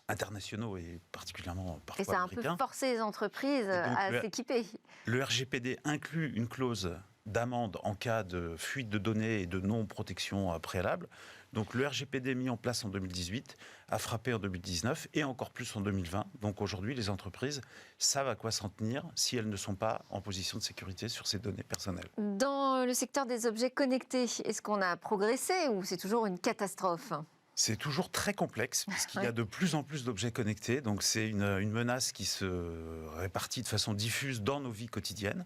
internationaux et particulièrement parfois américains. Et ça a américains. un peu forcé les entreprises à s'équiper. Le RGPD inclut une clause d'amende en cas de fuite de données et de non-protection préalable. Donc le RGPD mis en place en 2018 a frappé en 2019 et encore plus en 2020. Donc aujourd'hui, les entreprises savent à quoi s'en tenir si elles ne sont pas en position de sécurité sur ces données personnelles. Dans le secteur des objets connectés, est-ce qu'on a progressé ou c'est toujours une catastrophe? C'est toujours très complexe puisqu'il y a de plus en plus d'objets connectés. Donc c'est une menace qui se répartit de façon diffuse dans nos vies quotidiennes.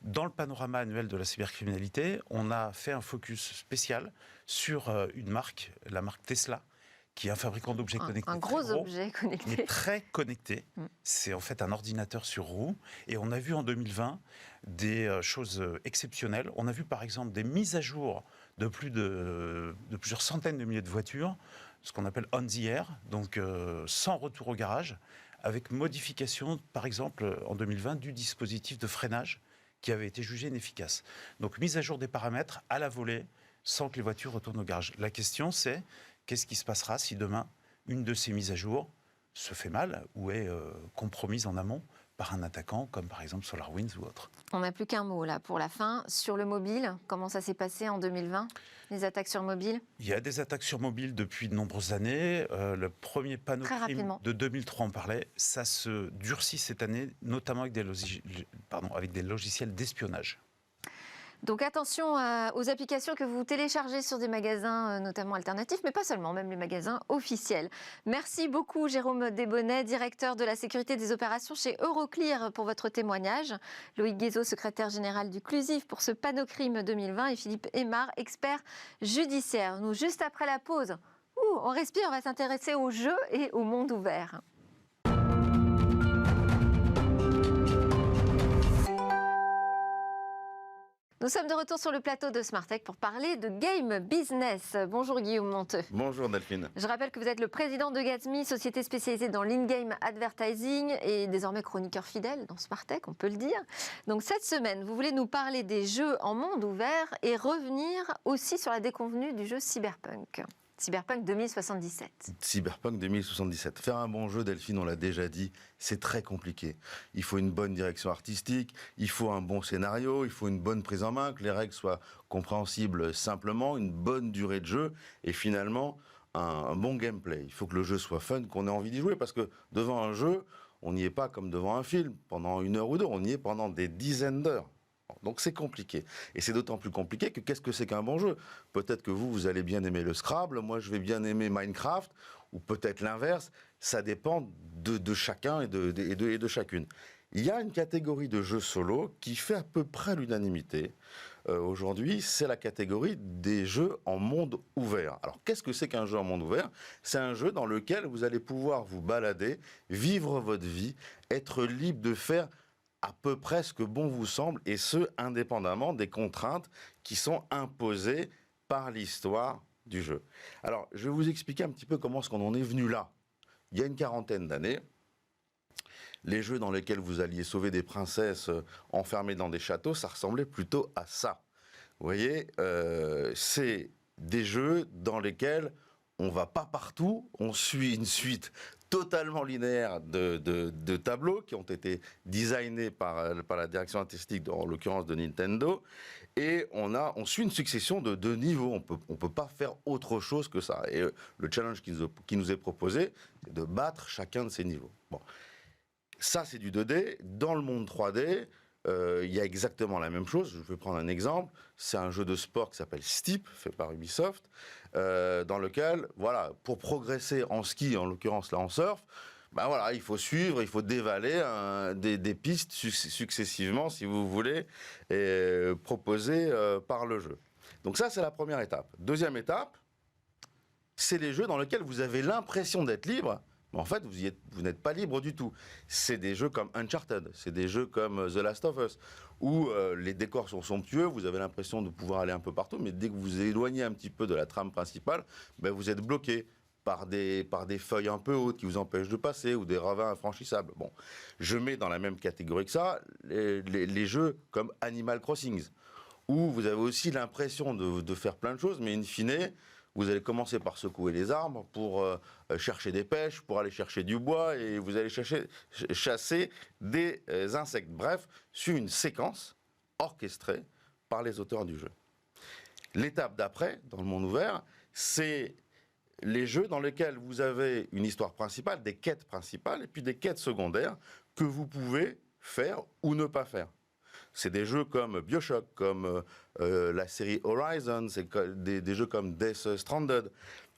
Dans le panorama annuel de la cybercriminalité, on a fait un focus spécial sur une marque, la marque Tesla, qui est un fabricant d'objets connectés. Un gros objet connecté. Mais très connecté. C'est en fait un ordinateur sur roue. Et on a vu en 2020 des choses exceptionnelles. On a vu par exemple des mises à jour de plusieurs centaines de milliers de voitures, ce qu'on appelle on the air, donc sans retour au garage, avec modification, par exemple, en 2020, du dispositif de freinage qui avait été jugé inefficace. Donc mise à jour des paramètres à la volée, sans que les voitures retournent au garage. La question, c'est qu'est-ce qui se passera si demain, une de ces mises à jour se fait mal ou est compromise en amont par un attaquant, comme par exemple SolarWinds ou autre. On n'a plus qu'un mot là pour la fin. Sur le mobile, comment ça s'est passé en 2020, les attaques sur mobile? Il y a des attaques sur mobile depuis de nombreuses années. Le premier panneau crime de 2003 en parlait. Ça se durcit cette année, notamment avec des logiciels d'espionnage. Donc attention aux applications que vous téléchargez sur des magasins notamment alternatifs, mais pas seulement, même les magasins officiels. Merci beaucoup Jérôme Desbonnets, directeur de la sécurité des opérations chez Euroclear pour votre témoignage. Loïc Guézot, secrétaire général du CLUSIF pour ce Panocrime 2020 et Philippe Aymar, expert judiciaire. Nous, juste après la pause, on respire, on va s'intéresser aux jeux et au monde ouvert. Nous sommes de retour sur le plateau de Smartech pour parler de game business. Bonjour Guillaume Monteux. Bonjour Delphine. Je rappelle que vous êtes le président de Gatsby, société spécialisée dans l'in-game advertising et désormais chroniqueur fidèle dans Smartech, on peut le dire. Donc cette semaine, vous voulez nous parler des jeux en monde ouvert et revenir aussi sur la déconvenue du jeu Cyberpunk. Cyberpunk 2077. Cyberpunk 2077. Faire un bon jeu, Delphine, on l'a déjà dit, c'est très compliqué. Il faut une bonne direction artistique, il faut un bon scénario, il faut une bonne prise en main, que les règles soient compréhensibles simplement, une bonne durée de jeu et finalement un bon gameplay. Il faut que le jeu soit fun, qu'on ait envie d'y jouer parce que devant un jeu, on n'y est pas comme devant un film pendant 1 heure ou 2, on y est pendant des dizaines d'heures. Donc c'est compliqué. Et c'est d'autant plus compliqué que qu'est-ce que c'est qu'un bon jeu ? Peut-être que vous allez bien aimer le Scrabble, moi je vais bien aimer Minecraft, ou peut-être l'inverse. Ça dépend de chacun et de chacune. Il y a une catégorie de jeux solo qui fait à peu près l'unanimité. Aujourd'hui, c'est la catégorie des jeux en monde ouvert. Alors qu'est-ce que c'est qu'un jeu en monde ouvert ? C'est un jeu dans lequel vous allez pouvoir vous balader, vivre votre vie, être libre de faire à peu près ce que bon vous semble, et ce, indépendamment des contraintes qui sont imposées par l'histoire du jeu. Alors, je vais vous expliquer un petit peu comment est-ce qu'on en est venu là. Il y a une quarantaine d'années, les jeux dans lesquels vous alliez sauver des princesses enfermées dans des châteaux, ça ressemblait plutôt à ça. Vous voyez, c'est des jeux dans lesquels on ne va pas partout, on suit une suite totalement linéaire de tableaux qui ont été designés par la direction artistique, en l'occurrence de Nintendo, et on suit une succession de niveaux. On peut pas faire autre chose que ça. Et le challenge qui nous est proposé, c'est de battre chacun de ces niveaux. Bon. Ça, c'est du 2D. Dans le monde 3D, il y a exactement la même chose. Je vais prendre un exemple. C'est un jeu de sport qui s'appelle Steep, fait par Ubisoft, dans lequel, voilà, pour progresser en ski, en l'occurrence là en surf, ben voilà, il faut suivre, il faut dévaler des pistes successivement, si vous voulez, proposées par le jeu. Donc ça, c'est la première étape. Deuxième étape, c'est les jeux dans lesquels vous avez l'impression d'être libre, mais en fait, vous n'êtes pas libre du tout. C'est des jeux comme Uncharted, c'est des jeux comme The Last of Us, où les décors sont somptueux, vous avez l'impression de pouvoir aller un peu partout, mais dès que vous vous éloignez un petit peu de la trame principale, ben vous êtes bloqué par des feuilles un peu hautes qui vous empêchent de passer, ou des ravins infranchissables. Bon, je mets dans la même catégorie que ça les jeux comme Animal Crossing, où vous avez aussi l'impression de faire plein de choses, mais in fine, vous allez commencer par secouer les arbres pour chercher des pêches, pour aller chercher du bois, et vous allez chasser des insectes. Bref, sur une séquence orchestrée par les auteurs du jeu. L'étape d'après, dans le monde ouvert, c'est les jeux dans lesquels vous avez une histoire principale, des quêtes principales, et puis des quêtes secondaires que vous pouvez faire ou ne pas faire. C'est des jeux comme BioShock, comme la série Horizon, c'est des jeux comme Death Stranded.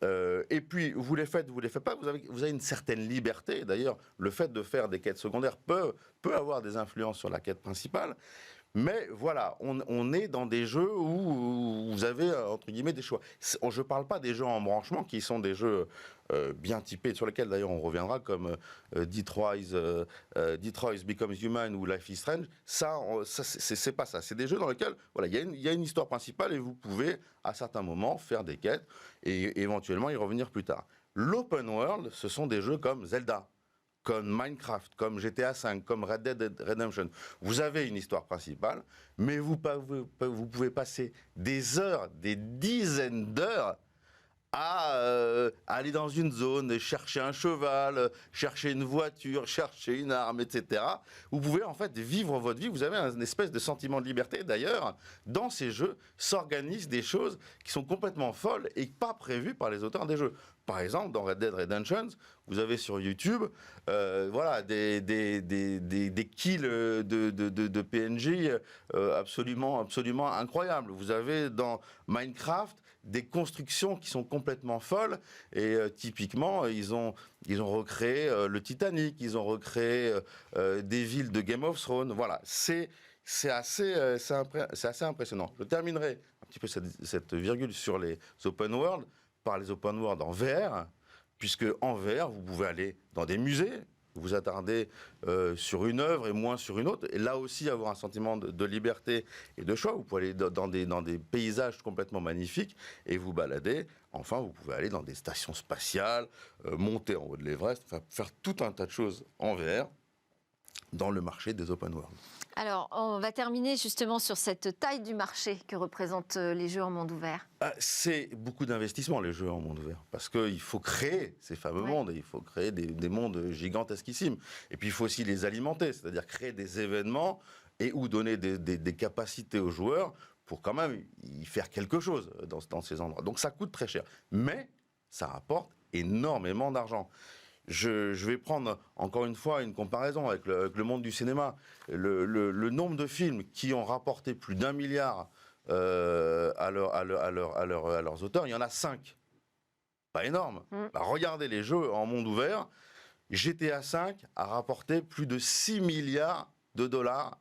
Et puis, vous les faites pas, vous avez une certaine liberté. D'ailleurs, le fait de faire des quêtes secondaires peut avoir des influences sur la quête principale. Mais voilà, on est dans des jeux où vous avez, entre guillemets, des choix. Je ne parle pas des jeux en branchement, qui sont des jeux bien typés, sur lesquels d'ailleurs on reviendra, comme Detroit Becomes Human ou Life is Strange. Ça c'est pas ça. C'est des jeux dans lesquels voilà, il y a une histoire principale et vous pouvez, à certains moments, faire des quêtes et éventuellement y revenir plus tard. L'open world, ce sont des jeux comme Zelda, comme Minecraft, comme GTA V, comme Red Dead Redemption. Vous avez une histoire principale, mais vous pouvez passer des heures, des dizaines d'heures à aller dans une zone, chercher un cheval, chercher une voiture, chercher une arme, etc. Vous pouvez en fait vivre votre vie, vous avez une espèce de sentiment de liberté. D'ailleurs, dans ces jeux s'organisent des choses qui sont complètement folles et pas prévues par les auteurs des jeux. Par exemple, dans Red Dead Redemption, vous avez sur YouTube voilà, des kills de PNJ absolument incroyables. Vous avez dans Minecraft des constructions qui sont complètement folles et typiquement ils ont recréé le Titanic, ils ont recréé des villes de Game of Thrones. Voilà, c'est assez impressionnant. Je terminerai un petit peu cette virgule sur les open world par les open world en VR, puisque en VR vous pouvez aller dans des musées, vous attarder sur une œuvre et moins sur une autre, et là aussi avoir un sentiment de liberté et de choix. Vous pouvez aller dans des paysages complètement magnifiques et vous balader. Enfin, vous pouvez aller dans des stations spatiales, monter en haut de l'Everest, faire tout un tas de choses en VR dans le marché des open world. Alors, on va terminer justement sur cette taille du marché que représentent les jeux en monde ouvert. C'est beaucoup d'investissement, les jeux en monde ouvert, parce qu'il faut créer ces fameux mondes, et il faut créer des mondes gigantesquissimes. Et puis, il faut aussi les alimenter, c'est-à-dire créer des événements et ou donner des capacités aux joueurs pour quand même y faire quelque chose dans ces endroits. Donc, ça coûte très cher, mais ça rapporte énormément d'argent. Je vais prendre encore une fois une comparaison avec le monde du cinéma. Le nombre de films qui ont rapporté plus d'1 milliard à leurs auteurs, il y en a 5. Pas énorme. Regardez les jeux en monde ouvert. GTA V a rapporté plus de 6 milliards de dollars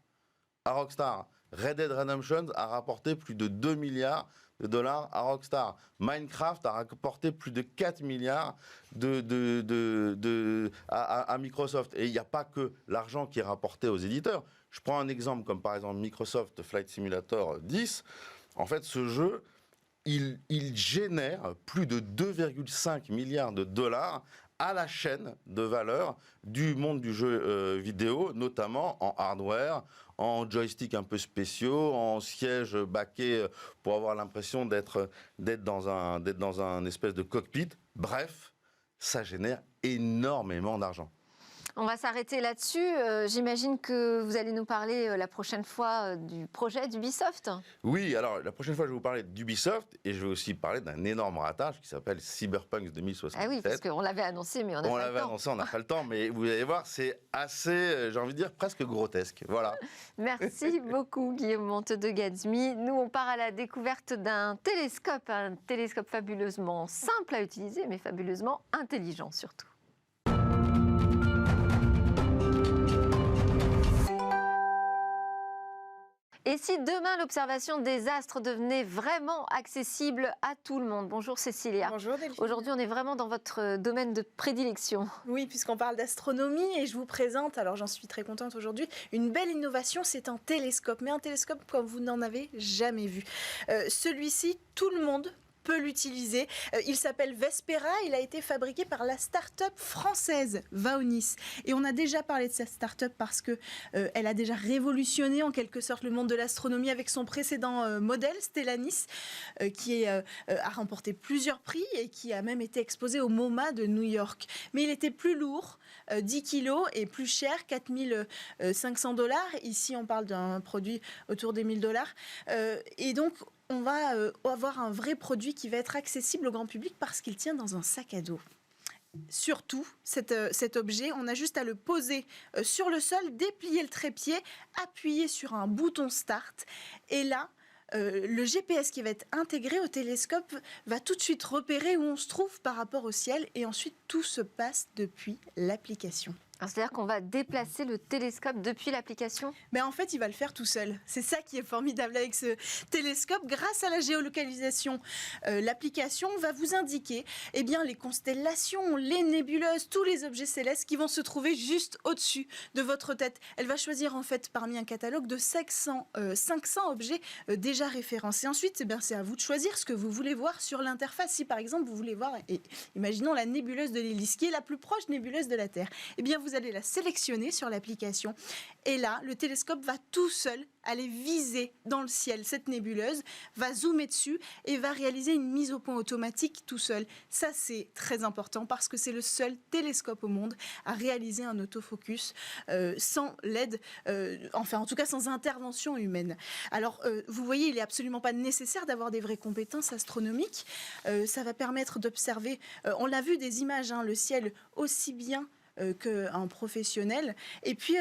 à Rockstar. Red Dead Redemption a rapporté plus de 2 milliards de dollars à Rockstar. Minecraft a rapporté plus de 4 milliards à Microsoft. Et il n'y a pas que l'argent qui est rapporté aux éditeurs. Je prends un exemple comme par exemple Microsoft Flight Simulator 10. En fait, ce jeu, il génère plus de 2,5 milliards de dollars à la chaîne de valeur du monde du jeu vidéo, notamment en hardware, en joystick un peu spéciaux, en sièges baquets pour avoir l'impression d'être dans un espèce de cockpit. Bref, ça génère énormément d'argent. On va s'arrêter là-dessus. J'imagine que vous allez nous parler la prochaine fois du projet d'Ubisoft. Oui, alors la prochaine fois, je vais vous parler d'Ubisoft et je vais aussi parler d'un énorme ratage qui s'appelle Cyberpunk 2077. Ah oui, parce qu'on l'avait annoncé, mais on n'a pas le temps. On l'avait annoncé, on n'a pas le temps, mais vous allez voir, c'est assez, j'ai envie de dire, presque grotesque. Voilà. Merci beaucoup, Guillaume Monteux-de-Gadsmy. Nous, on part à la découverte d'un télescope, un télescope fabuleusement simple à utiliser, mais fabuleusement intelligent surtout. Et si demain l'observation des astres devenait vraiment accessible à tout le monde? Bonjour Cécilia. Bonjour Delphine. Aujourd'hui, on est vraiment dans votre domaine de prédilection. Oui, puisqu'on parle d'astronomie et je vous présente, alors j'en suis très contente aujourd'hui, une belle innovation, c'est un télescope, mais un télescope comme vous n'en avez jamais vu. Celui-ci, tout le monde peut l'utiliser. Il s'appelle Vespera, il a été fabriqué par la start-up française Vaonis. Et on a déjà parlé de cette start-up parce que elle a déjà révolutionné en quelque sorte le monde de l'astronomie avec son précédent modèle, Stellantis, qui a remporté plusieurs prix et qui a même été exposé au MoMA de New York. Mais il était plus lourd, 10 kilos et plus cher, $4 500. Ici, on parle d'un produit autour des $1 000. Et donc, on va avoir un vrai produit qui va être accessible au grand public parce qu'il tient dans un sac à dos. Surtout, cet objet, on a juste à le poser sur le sol, déplier le trépied, appuyer sur un bouton Start. Et là, le GPS qui va être intégré au télescope va tout de suite repérer où on se trouve par rapport au ciel. Et ensuite, tout se passe depuis l'application. C'est-à-dire qu'on va déplacer le télescope depuis l'application ? Mais en fait, il va le faire tout seul. C'est ça qui est formidable avec ce télescope. Grâce à la géolocalisation, l'application va vous indiquer les constellations, les nébuleuses, tous les objets célestes qui vont se trouver juste au-dessus de votre tête. Elle va choisir en fait parmi un catalogue de 500 objets déjà référencés. Ensuite, c'est à vous de choisir ce que vous voulez voir sur l'interface. Si par exemple, vous voulez voir, imaginons la nébuleuse de l'Hélice, qui est la plus proche nébuleuse de la Terre, vous vous allez la sélectionner sur l'application. Et là, le télescope va tout seul aller viser dans le ciel cette nébuleuse, va zoomer dessus et va réaliser une mise au point automatique tout seul. Ça, c'est très important parce que c'est le seul télescope au monde à réaliser un autofocus sans l'aide, enfin en tout cas sans intervention humaine. Alors, vous voyez, il n'est absolument pas nécessaire d'avoir des vraies compétences astronomiques. Ça va permettre d'observer, on l'a vu des images, le ciel aussi bien qu'un professionnel. Et puis,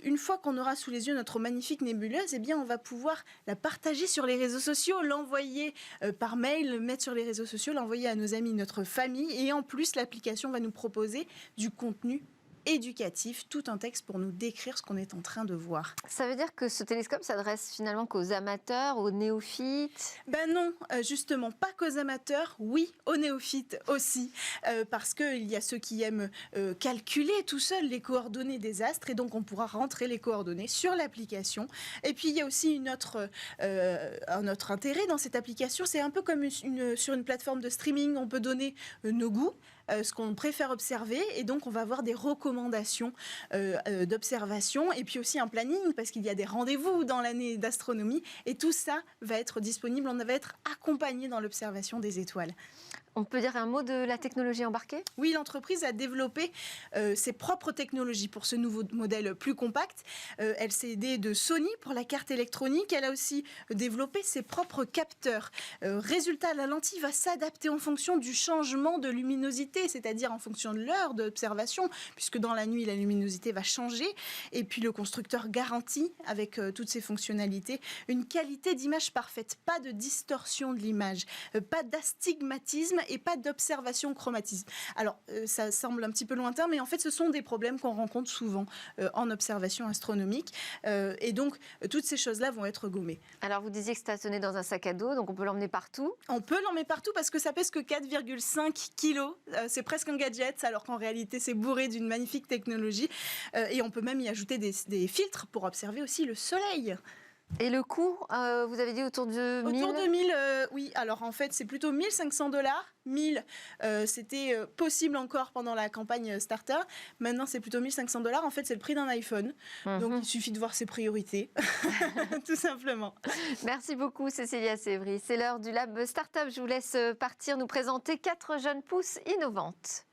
une fois qu'on aura sous les yeux notre magnifique nébuleuse, eh bien, on va pouvoir la partager sur les réseaux sociaux, l'envoyer par mail, le mettre sur les réseaux sociaux, l'envoyer à nos amis, notre famille. Et en plus, l'application va nous proposer du contenu éducatif, tout un texte pour nous décrire ce qu'on est en train de voir. Ça veut dire que ce télescope s'adresse finalement qu'aux amateurs, aux néophytes? Ben non, justement, pas qu'aux amateurs, oui, aux néophytes aussi, parce qu'il y a ceux qui aiment calculer tout seul les coordonnées des astres, et donc on pourra rentrer les coordonnées sur l'application. Et puis il y a aussi un autre intérêt dans cette application, c'est un peu comme sur une plateforme de streaming, on peut donner nos goûts, ce qu'on préfère observer, et donc on va avoir des recommandations d'observation, et puis aussi un planning, parce qu'il y a des rendez-vous dans l'année d'astronomie, et tout ça va être disponible, on va être accompagné dans l'observation des étoiles. On peut dire un mot de la technologie embarquée? Oui, l'entreprise a développé ses propres technologies pour ce nouveau modèle plus compact. Elle s'est aidée de Sony pour la carte électronique. Elle a aussi développé ses propres capteurs. Résultat, la lentille va s'adapter en fonction du changement de luminosité, c'est-à-dire en fonction de l'heure d'observation, puisque dans la nuit, la luminosité va changer. Et puis le constructeur garantit, avec toutes ses fonctionnalités, une qualité d'image parfaite. Pas de distorsion de l'image, pas d'astigmatisme et pas d'observation chromatisme. Alors, ça semble un petit peu lointain, mais en fait, ce sont des problèmes qu'on rencontre souvent en observation astronomique. Et donc, toutes ces choses-là vont être gommées. Alors, vous disiez que c'était stationné dans un sac à dos, donc on peut l'emmener partout? On peut l'emmener partout parce que ça pèse que 4,5 kilos. C'est presque un gadget, alors qu'en réalité, c'est bourré d'une magnifique technologie. Et on peut même y ajouter des filtres pour observer aussi le soleil. Et le coût, vous avez dit autour de 1000? Autour de 1000, oui. Alors en fait, c'est plutôt 1500 $. 1000, c'était possible encore pendant la campagne Starter. Maintenant, c'est plutôt 1500 $. En fait, c'est le prix d'un iPhone. Donc, il suffit de voir ses priorités, tout simplement. Merci beaucoup, Cécilia Sévry. C'est l'heure du Lab Startup. Je vous laisse partir nous présenter 4 jeunes pousses innovantes.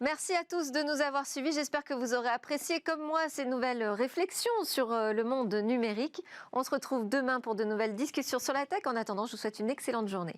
Merci à tous de nous avoir suivis. J'espère que vous aurez apprécié, comme moi, ces nouvelles réflexions sur le monde numérique. On se retrouve demain pour de nouvelles discussions sur la tech. En attendant, je vous souhaite une excellente journée.